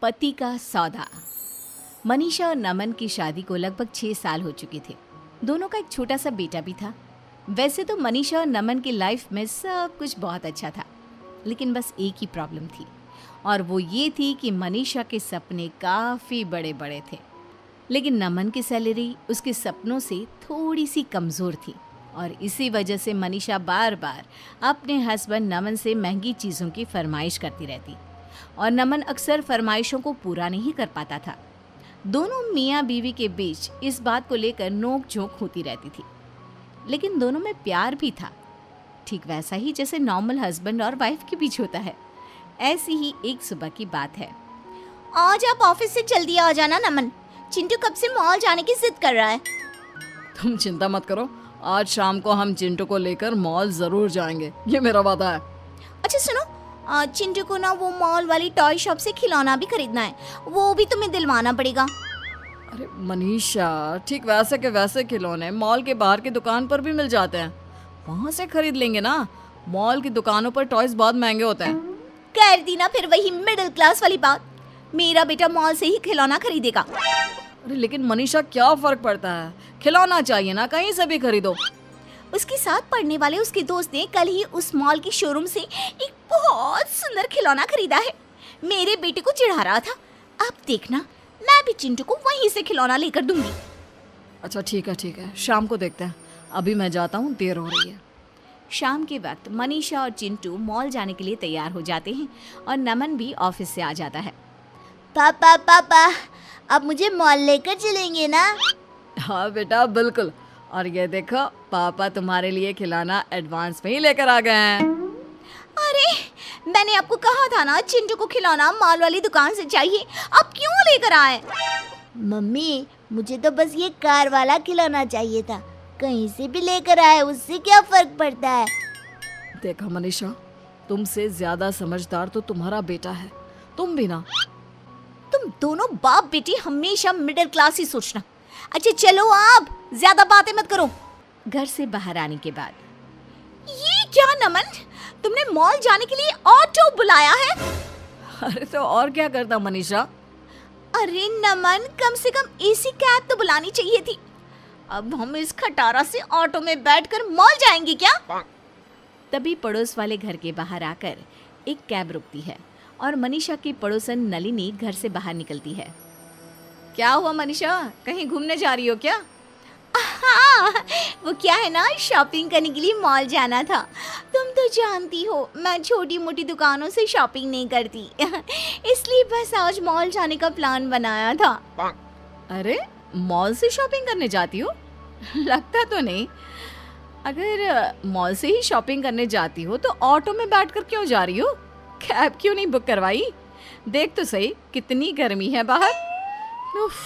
पति का सौदा। मनीषा और नमन की शादी को लगभग 6 साल हो चुके थे। दोनों का एक छोटा सा बेटा भी था। वैसे तो मनीषा और नमन की लाइफ में सब कुछ बहुत अच्छा था, लेकिन बस एक ही प्रॉब्लम थी, और वो ये थी कि मनीषा के सपने काफ़ी बड़े बड़े थे, लेकिन नमन की सैलरी उसके सपनों से थोड़ी सी कमज़ोर थी। और इसी वजह से मनीषा बार बार अपने हस्बैंड नमन से महंगी चीज़ों की फरमाइश करती रहती, और नमन अक्सर फरमाइशों को पूरा नहीं कर पाता था। दोनों मियाँ बीवी के बीच इस बात को लेकर नोक झोंक होती रहती थी, लेकिन दोनों में प्यार भी था, ठीक वैसा ही जैसे नॉर्मल हस्बैंड और वाइफ के बीच होता है। ऐसी ही एक सुबह की बात है। आज आप ऑफिस से जल्दी आ जाना नमन, चिंटू कब से मॉल जाने की जिद कर रहा है। तुम चिंता मत करो, आज शाम को हम चिंटू को लेकर मॉल जरूर जाएंगे, ये मेरा वादा है। अच्छा सुनो, चिंटू को ना वो मॉल वाली टॉय शॉप से खिलौना भी खरीदना है, वो भी तुम्हें दिलवाना पड़ेगा। अरे मनीषा, ठीक वैसे के वैसे खिलौने मॉल के बाहर की दुकान पर भी मिल जाते हैं, वहाँ से खरीद लेंगे ना। मॉल की दुकानों पर टॉयज बहुत महंगे होते हैं। कर दी ना फिर वही मिडिल क्लास वाली बात, मेरा बेटा मॉल से ही खिलौना खरीदेगा। अरे लेकिन मनीषा, क्या फर्क पड़ता है, खिलौना चाहिए ना, कहीं से भी खरीदो। उसके साथ पढ़ने वाले उसके दोस्त ने कल ही उस मॉल की शोरूम से एक बहुत सुंदर खिलौना खरीदा है। मेरे बेटे को चिढ़ा रहा था। अब देखना, मैं भी चिंटू को वहीं से खिलौना लेकर दूंगी। अच्छा ठीक है, शाम को देखते हैं, अभी मैं जाता हूँ, देर हो रही है। शाम के वक्त मनीषा और चिंटू मॉल जाने के लिए तैयार हो जाते हैं, और नमन भी ऑफिस से आ जाता है। पापा, अब मुझे मॉल लेकर चलेंगे ना? हाँ बेटा, बिल्कुल। और ये देखो, पापा तुम्हारे लिए खिलौना एडवांस में ही लेकर आ गए हैं। अरे मैंने आपको कहा था ना, चिंटू को खिलौना मॉल वाली दुकान से चाहिए, आप क्यों लेकर आए? मम्मी, मुझे तो बस ये कार वाला खिलौना चाहिए था, कहीं से भी लेकर आए, उससे क्या फर्क पड़ता है? देखा मनीषा, तुमसे ज्यादा समझदार तो तुम्हारा बेटा है, तुम भी ना। तुम दोनों बाप बेटी हमेशा मिडिल क्लास ही सोचना। अच्छा चलो, आप ज्यादा बातें मत करो। घर से बाहर आने के बाद, ये क्या नमन, तुमने मॉल जाने के लिए ऑटो बुलाया है? अरे तो और क्या करता मनीषा। अरे नमन, कम से कम एसी कैब तो बुलानी चाहिए थी। अब हम इस खटारा से ऑटो में बैठकर मॉल जाएंगे क्या? तभी पड़ोस वाले घर के बाहर आकर एक कैब रुकती है, और मनीषा की पड़ोसन नलिनी घर से बाहर निकलती है। क्या हुआ मनीषा, कहीं घूमने जा रही हो क्या? हाँ, वो क्या है ना, शॉपिंग करने के लिए मॉल जाना था। तुम तो जानती हो मैं छोटी मोटी दुकानों से शॉपिंग नहीं करती, इसलिए बस आज मॉल जाने का प्लान बनाया था। अरे मॉल से शॉपिंग करने जाती हो? लगता तो नहीं। अगर मॉल से ही शॉपिंग करने जाती हो तो ऑटो में बैठकर क्यों जा रही हो? कैब क्यों नहीं बुक करवाई? देख तो सही कितनी गर्मी है बाहर। उफ।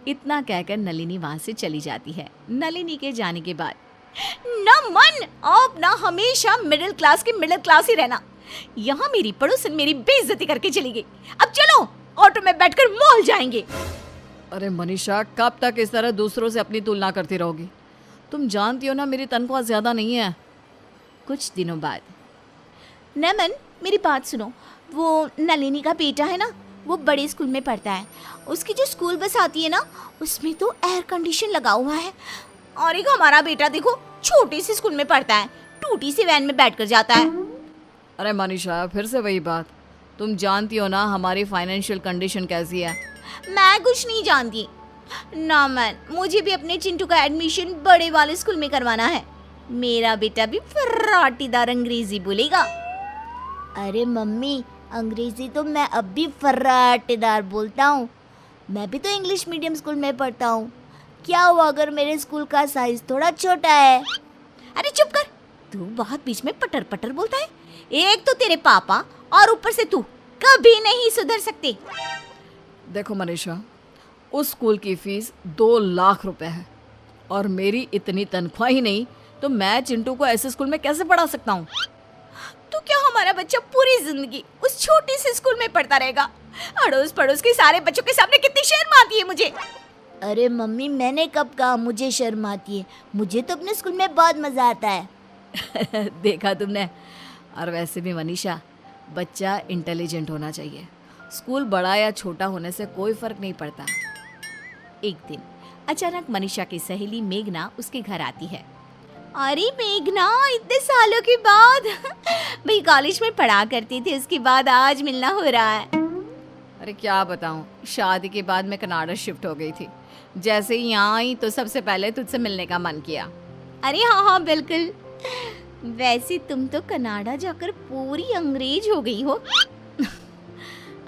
इतना कहकर नलिनी वहां से चली जाती है। नलिनी के जाने के बाद, नमन, आप ना हमेशा मिडिल क्लास की मिडिल क्लास ही रहना। यहाँ मेरी पड़ोसन मेरी बेइज्जती करके चली गई। अब चलो, ऑटो में बैठकर मॉल जाएंगे। अरे मनीषा, कब तक इस तरह दूसरों से अपनी तुलना करती रहोगी? तुम जानती हो ना, मेरी तनख्वाह ज्यादा नहीं है। कुछ दिनों बाद, नमन मेरी बात सुनो, वो नलिनी का बेटा है ना, वो बड़े स्कूल में पढ़ता है। उसकी जो स्कूल बस आती है ना, उसमें तो एयर कंडीशन लगा हुआ है। और एक हमारा बेटा देखो, छोटे से स्कूल में पढ़ता है, टूटी सी वैन में बैठकर जाता है। अरे मनीषा, फिर से वही बात। तुम जानती हो ना हमारी फाइनेंशियल कंडीशन कैसी है। मैं कुछ नहीं जानती। नमन, मुझे भी अपने चिंटू का एडमिशन बड़े वाले स्कूल में करवाना है। मेरा बेटा भी फर्राटीदार अंग्रेजी बोलेगा। अरे मम्मी, अंग्रेजी तो मैं अब भी फर्राटेदार बोलता हूँ। मैं भी तो इंग्लिश मीडियम स्कूल में पढ़ता हूँ। क्या हुआ अगर मेरे स्कूल का साइज थोड़ा छोटा है? अरे चुप कर, तू बहुत बीच में पटर पटर बोलता है। एक तो तेरे पापा और ऊपर से तू कभी नहीं सुधर सकते। देखो मनीषा, उस स्कूल की फीस 2 लाख रुपए है, और मेरी इतनी तनख्वाह ही नहीं तो मैं चिंटू को ऐसे स्कूल में कैसे पढ़ा सकता हूँ? तो क्या हमारा बच्चा पूरी जिंदगी उस छोटी सी स्कूल में पढ़ता रहेगा? अड़ोस पड़ोस के सारे बच्चों के सामने कितनी शर्म आती है मुझे। अरे मम्मी, मैंने कब कहा मुझे शर्म आती है? मुझे तो अपने स्कूल में बहुत मजा आता है। देखा तुमने। और वैसे भी मनीषा, बच्चा इंटेलिजेंट होना चाहिए, स्कूल बड़ा या छोटा होने से कोई फर्क नहीं पड़ता। एक दिन अचानक मनीषा की सहेली मेघना उसके घर आती है। अरे मेघना, इतने सालों के बाद भाई कॉलेज में पढ़ा करते थे, उसके बाद आज मिलना हो रहा है। अरे क्या बताऊं, शादी के बाद मैं कनाडा शिफ्ट हो गई थी। जैसे ही यहाँ आई तो सबसे पहले तुझसे मिलने का मन किया। अरे हाँ हाँ बिल्कुल। वैसे तुम तो कनाडा जाकर पूरी अंग्रेज हो गई हो।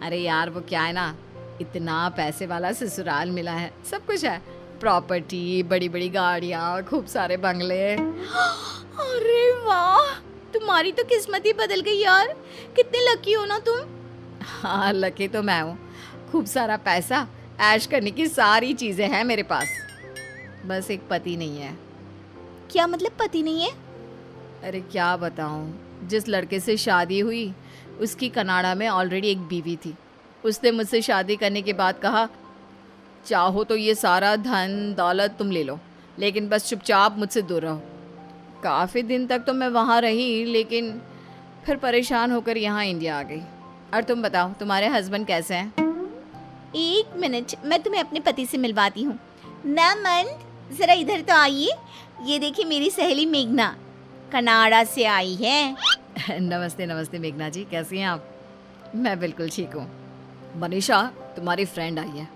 अरे यार वो क्या है ना, इतना पैसे वाला ससुराल मिला है, सब कुछ है, प्रॉपर्टी, बड़ी बड़ी गाड़ियाँ, खूब सारे बंगले। अरे वाह, तुम्हारी तो किस्मत ही बदल गई यार। कितने लकी हो ना तुम। हाँ लकी तो मैं हूँ, खूब सारा पैसा, ऐश करने की सारी चीजें हैं मेरे पास, बस एक पति नहीं है। क्या मतलब पति नहीं है? अरे क्या बताऊँ, जिस लड़के से शादी हुई उसकी कनाडा में ऑलरेडी एक बीवी थी। उसने मुझसे शादी करने के बाद कहा, चाहो तो ये सारा धन दौलत तुम ले लो, लेकिन बस चुपचाप मुझसे दूर रहो। काफ़ी दिन तक तो मैं वहाँ रही, लेकिन फिर परेशान होकर यहाँ इंडिया आ गई। और तुम बताओ, तुम्हारे हस्बैंड कैसे हैं? एक मिनट, मैं तुम्हें अपने पति से मिलवाती हूँ। नमन, जरा इधर तो आइए। ये देखिए मेरी सहेली मेघना, कनाडा से आई है। नमस्ते नमस्ते मेघना जी, कैसी हैं आप? मैं बिल्कुल ठीक हूँ। मनीषा, तुम्हारी फ्रेंड आई है,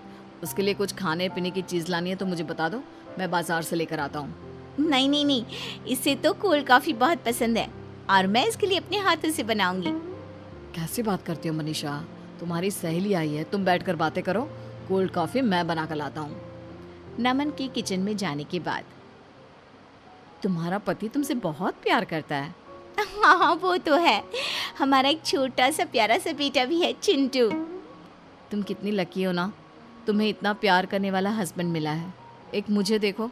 उसके लिए कुछ खाने पीने की चीज़ लानी है तो मुझे बता दो, मैं बाजार से लेकर आता हूँ। नहीं नहीं नहीं, इसे तो कोल्ड कॉफी बहुत पसंद है और मैं इसके लिए अपने हाथों से बनाऊंगी। कैसी बात करती हो मनीषा, तुम्हारी सहेली आई है, तुम बैठकर बातें करो, कोल्ड कॉफ़ी मैं बना कर लाता हूँ। नमन के किचन में जाने के बाद, तुम्हारा पति तुमसे बहुत प्यार करता है। हाँ वो तो है, हमारा एक छोटा सा प्यारा सा बेटा भी है, चिंटू। तुम कितनी लकी हो ना, तुम्हें इतना प्यार करने वाला हस्बैंड मिला है। एक मुझे देखो।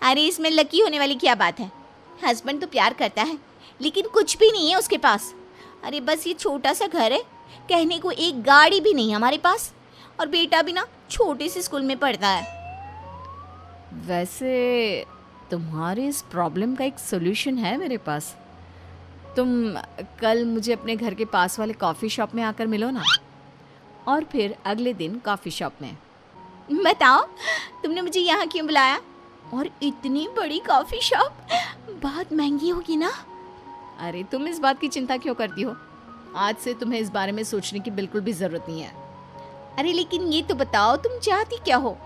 अरे इसमें लकी होने वाली क्या बात है, हस्बैंड तो प्यार करता है लेकिन कुछ भी नहीं है उसके पास। अरे बस ये छोटा सा घर है, कहने को एक गाड़ी भी नहीं हमारे पास, और बेटा भी ना छोटे से स्कूल में पढ़ता है। वैसे तुम्हारे इस प्रॉब्लम का एक सोल्यूशन है मेरे पास। तुम कल मुझे अपने घर के पास वाले कॉफ़ी शॉप में आकर मिलो ना। और फिर अगले दिन कॉफ़ी शॉप में। बताओ तुमने मुझे यहाँ क्यों बुलाया? और इतनी बड़ी कॉफ़ी शॉप, बहुत महंगी होगी ना? अरे तुम इस बात की चिंता क्यों करती हो, आज से तुम्हें इस बारे में सोचने की बिल्कुल भी ज़रूरत नहीं है। अरे लेकिन ये तो बताओ तुम चाहती क्या हो?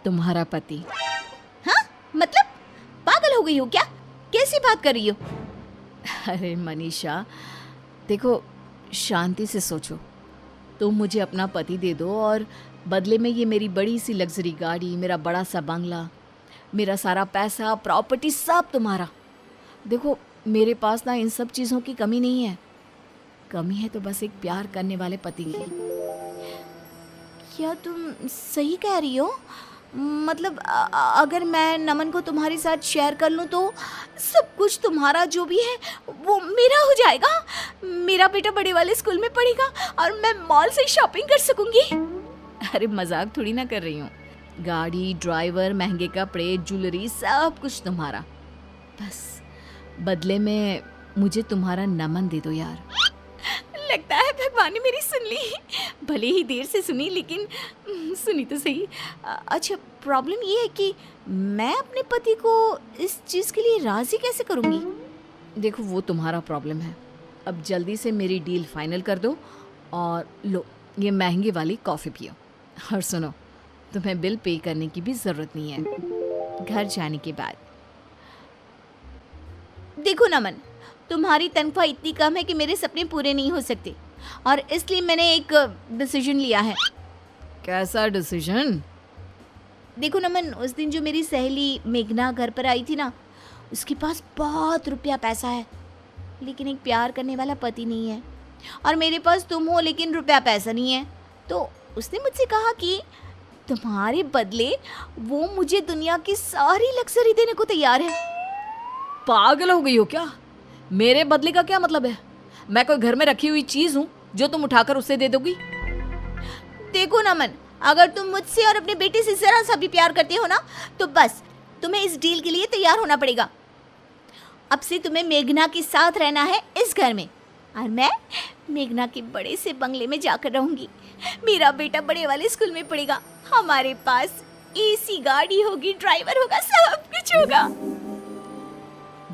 तुम्हारा पति। हाँ मतलब पागल हो गई हो क्या? कैसी बात कर रही हो? अरे मनीषा देखो, शांति से सोचो। तुम मुझे अपना पति दे दो और बदले में ये मेरी बड़ी सी लग्जरी गाड़ी, मेरा बड़ा सा बंगला, मेरा सारा पैसा, प्रॉपर्टी सब तुम्हारा। देखो मेरे पास ना इन सब चीज़ों की कमी नहीं है, कमी है तो बस एक प्यार करने वाले पति की। क्या तुम सही कह रही हो? मतलब अगर मैं नमन को तुम्हारे साथ शेयर कर लूँ तो सब कुछ तुम्हारा जो भी है वो मेरा हो जाएगा। मेरा बेटा बड़े वाले स्कूल में पढ़ेगा और मैं मॉल से शॉपिंग कर सकूंगी। अरे मजाक थोड़ी ना कर रही हूँ, गाड़ी, ड्राइवर, महंगे कपड़े, ज्वेलरी, सब कुछ तुम्हारा। बस बदले में मुझे तुम्हारा नमन दे दो यार। लगता है भगवान ने मेरी सुन ली, भले ही देर से सुनी लेकिन सुनी तो सही। अच्छा प्रॉब्लम ये है कि मैं अपने पति को इस चीज़ के लिए राज़ी कैसे करूँगी? देखो वो तुम्हारा प्रॉब्लम है, अब जल्दी से मेरी डील फाइनल कर दो और लो ये महंगी वाली कॉफ़ी पियो। और सुनो, तुम्हें बिल पे करने की भी ज़रूरत नहीं है। घर जाने के बाद, देखो नमन, तुम्हारी तनख्वाह इतनी कम है कि मेरे सपने पूरे नहीं हो सकते और इसलिए मैंने एक डिसीजन लिया है। कैसा डिसीजन? देखो नमन, उस दिन जो मेरी सहेली मेघना घर पर आई थी ना, उसके पास बहुत रुपया पैसा है लेकिन एक प्यार करने वाला पति नहीं है, और मेरे पास तुम हो लेकिन रुपया पैसा नहीं है। तो उसने मुझसे कहा कि तुम्हारे बदले वो मुझे दुनिया की सारी लग्जरी देने को तैयार है। पागल हो गई हो क्या? मेरे बदले का क्या मतलब है? मैं कोई घर में रखी हुई चीज हूँ जो तुम उठाकर उससे दे दोगी? देखो नमन, अगर तुम मुझसे और अपने बेटे से जरा सा भी प्यार करते हो ना तो बस तुम्हें इस डील के लिए तैयार होना पड़ेगा। अब से तुम्हें मेघना के साथ रहना है इस घर में, और मैं मेघना के बड़े से बंगले में जाकर रहूंगी। मेरा बेटा बड़े वाले स्कूल में पढ़ेगा, हमारे पास एसी गाड़ी होगी, ड्राइवर होगा, सब कुछ होगा।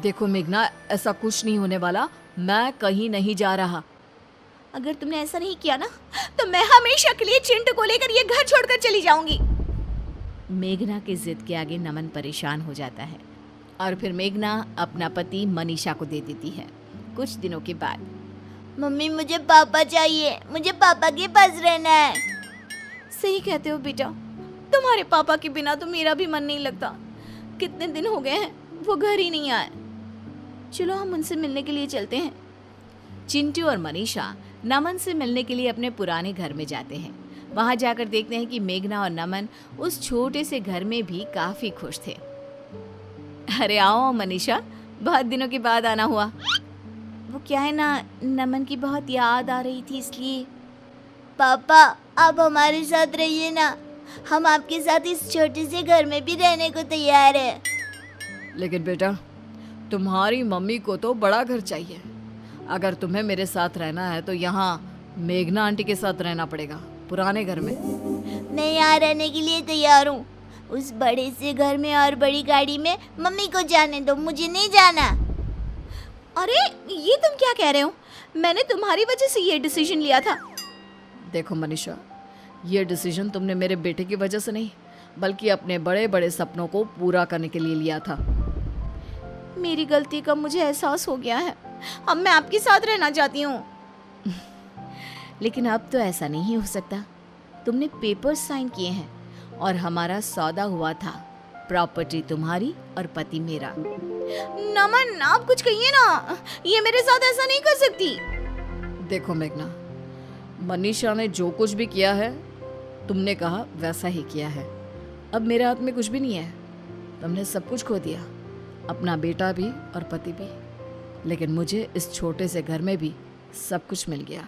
देखो मेघना, ऐसा कुछ नहीं होने वाला। मैं कहीं नहीं जा रहा। अगर तुमने ऐसा नहीं किया ना तो मैं हमेशा के लिए चिंटू को लेकर ये घर छोड़कर चली जाऊंगी। मेघना की जिद के आगे नमन परेशान हो जाता है और फिर मेघना अपना पति मनीषा को दे देती है। कुछ दिनों के बाद मम्मी मुझे पापा चाहिए, मुझे पापा के पास रहना है। सही कहते हो बेटा, तुम्हारे पापा के बिना तो मेरा भी मन नहीं लगता। कितने दिन हो गए हैं वो घर ही नहीं आए। चलो हम उनसे मिलने के लिए चलते हैं। चिंटू और मनीषा नमन से मिलने के लिए अपने पुराने घर में जाते हैं। वहां जाकर देखते हैं कि मेघना और नमन उस छोटे से घर में भी काफी खुश थे। अरे आओ मनीषा, बहुत दिनों के बाद आना हुआ। वो क्या है ना, नमन की बहुत याद आ रही थी इसलिए। पापा आप हमारे साथ रहिए ना, हम आपके साथ इस छोटे से घर में भी रहने को तैयार है। लेकिन बेटा, तुम्हारी मम्मी को तो बड़ा घर चाहिए। अगर तुम्हें मेरे साथ रहना है तो यहाँ मेघना आंटी के साथ रहना पड़ेगा, पुराने घर में। मैं यहाँ रहने के लिए तैयार हूँ। उस बड़े से घर में और बड़ी गाड़ी में मम्मी को जाने दो, मुझे नहीं जाना। अरे ये तुम क्या कह रहे हो? मैंने तुम्हारी वजह से ये डिसीजन लिया था। देखो मनीषा, ये डिसीजन तुमने मेरे बेटे की वजह से नहीं बल्कि अपने बड़े बड़े सपनों को पूरा करने के लिए लिया था। मेरी गलती का मुझे एहसास हो गया है। अब मैं आपके साथ रहना चाहती हूँ। लेकिन अब तो ऐसा नहीं हो सकता। तुमने पेपर्स साइन किए हैं और हमारा सौदा हुआ था। प्रॉपर्टी तुम्हारी और पति मेरा। नमन आप कुछ कहिए ना, ये मेरे साथ ऐसा नहीं कर सकती। देखो मेघना, मनीषा ने जो कुछ भी किया है तुमने कहा वैसा ही किया है। अब मेरे हाथ में कुछ भी नहीं है। तुमने सब कुछ खो दिया, अपना बेटा भी और पति भी। लेकिन मुझे इस छोटे से घर में भी सब कुछ मिल गया।